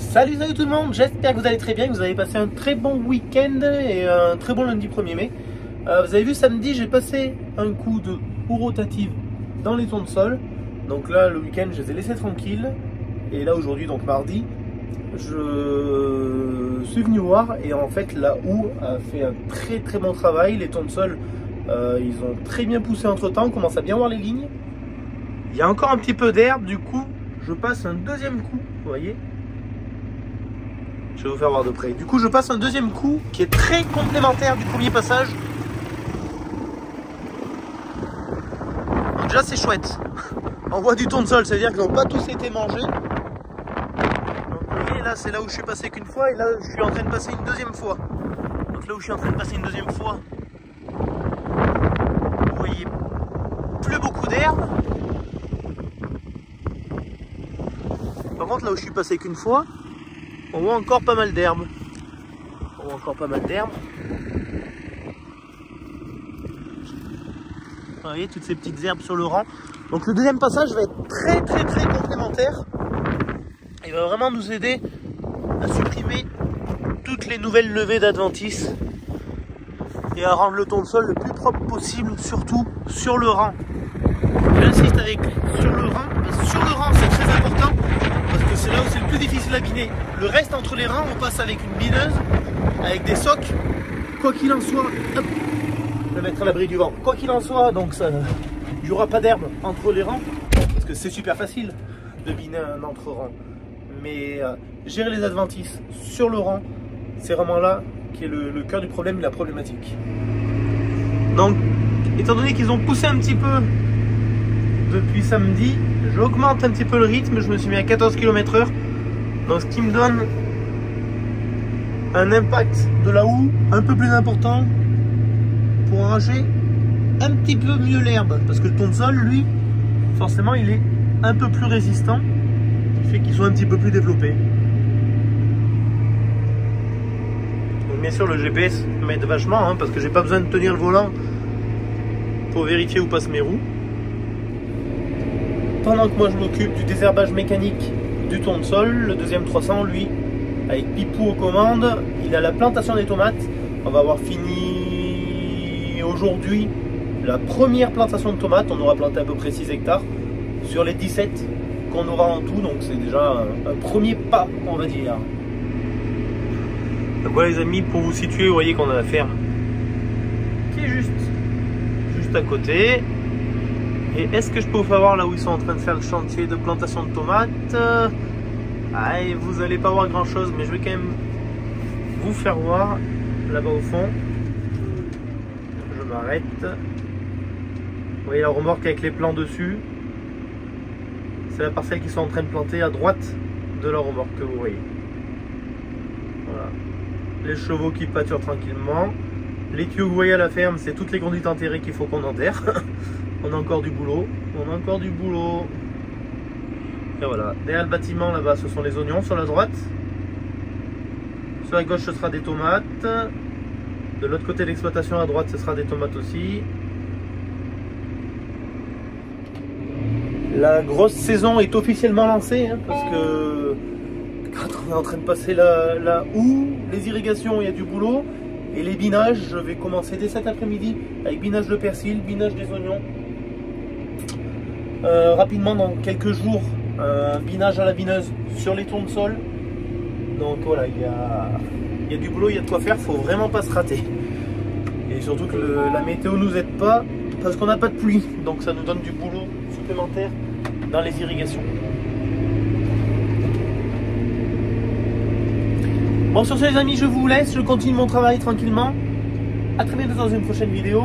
Salut tout le monde, j'espère que vous allez très bien, que vous avez passé un très bon week-end et un très bon lundi 1er mai. Vous avez vu, samedi j'ai passé un coup de roue rotative dans les tournesols. Donc là le week-end je les ai laissés tranquilles. Et là aujourd'hui, donc mardi, je suis venu voir et en fait la houe a fait un très bon travail. Les tournesols ils ont très bien poussé entre temps, on commence à bien voir les lignes. Il y a encore un petit peu d'herbe, du coup je passe un deuxième coup, vous voyez. Je vais vous faire voir de près. Du coup, je passe un deuxième coup qui est très complémentaire du premier passage. Donc déjà, c'est chouette. On voit du tournesol, c'est-à-dire qu'ils n'ont pas tous été mangés. Donc, vous voyez, là, c'est là où je suis passé qu'une fois et là, je suis en train de passer une deuxième fois. Donc là où je suis en train de passer une deuxième fois, vous voyez plus beaucoup d'herbe. Par contre, là où je suis passé qu'une fois, on voit encore pas mal d'herbe. Vous voyez toutes ces petites herbes sur le rang. Donc le deuxième passage va être très complémentaire. Il va vraiment nous aider à supprimer toutes les nouvelles levées d'adventices et à rendre le tournesol le plus propre possible, surtout sur le rang. J'insiste avec sur le rang, parce que sur le rang c'est très important. Parce que c'est là où c'est le plus difficile à biner. Le reste entre les rangs, on passe avec une bineuse, avec des socs. Quoi qu'il en soit, hop, je vais mettre à l'abri du vent. Quoi qu'il en soit, donc ça, il n'y aura pas d'herbe entre les rangs. Parce que c'est super facile de biner un entre-rang. Mais gérer les adventices sur le rang, c'est vraiment là qui est le cœur du problème et la problématique. Donc, étant donné qu'ils ont poussé un petit peu depuis samedi, j'augmente un petit peu le rythme, je me suis mis à 14 km/h, donc ce qui me donne un impact de la houe un peu plus important pour arracher un petit peu mieux l'herbe, parce que le tournesol, lui, forcément, il est un peu plus résistant, ce qui fait qu'ils sont un petit peu plus développés. Donc bien sûr, le GPS m'aide vachement, parce que j'ai pas besoin de tenir le volant pour vérifier où passent mes roues. Pendant que moi je m'occupe du désherbage mécanique du tournesol, le deuxième 300, lui, avec Pipou aux commandes, il a la plantation des tomates. On va avoir fini aujourd'hui la première plantation de tomates. On aura planté à peu près 6 hectares sur les 17 qu'on aura en tout. Donc c'est déjà un premier pas, on va dire. Donc voilà les amis, pour vous situer, vous voyez qu'on a la ferme qui est juste à côté. Et est-ce que je peux vous faire voir là où ils sont en train de faire le chantier de plantation de tomates? Vous n'allez pas voir grand chose, mais je vais quand même vous faire voir là-bas au fond. Je m'arrête. Vous voyez la remorque avec les plants dessus. C'est la parcelle qu'ils sont en train de planter à droite de la remorque que vous voyez. Voilà. Les chevaux qui pâturent tranquillement. Les tuyaux que vous voyez à la ferme, c'est toutes les conduites enterrées qu'il faut qu'on enterre. On a encore du boulot, Et voilà, derrière le bâtiment là-bas, ce sont les oignons sur la droite. Sur la gauche, ce sera des tomates. De l'autre côté de l'exploitation à droite, ce sera des tomates aussi. La grosse saison est officiellement lancée, parce que quand on est en train de passer la houe, les irrigations, il y a du boulot. Et les binages, je vais commencer dès cet après-midi avec binage de persil, binage des oignons. Rapidement, dans quelques jours, un binage à la bineuse sur les tournesols. Donc voilà, il y a du boulot, il y a de quoi faire, il faut vraiment pas se rater. Et surtout que la météo nous aide pas parce qu'on n'a pas de pluie, donc ça nous donne du boulot supplémentaire dans les irrigations. Bon, sur ce les amis, je vous laisse, je continue mon travail tranquillement. A très bientôt dans une prochaine vidéo.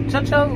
Ciao ciao.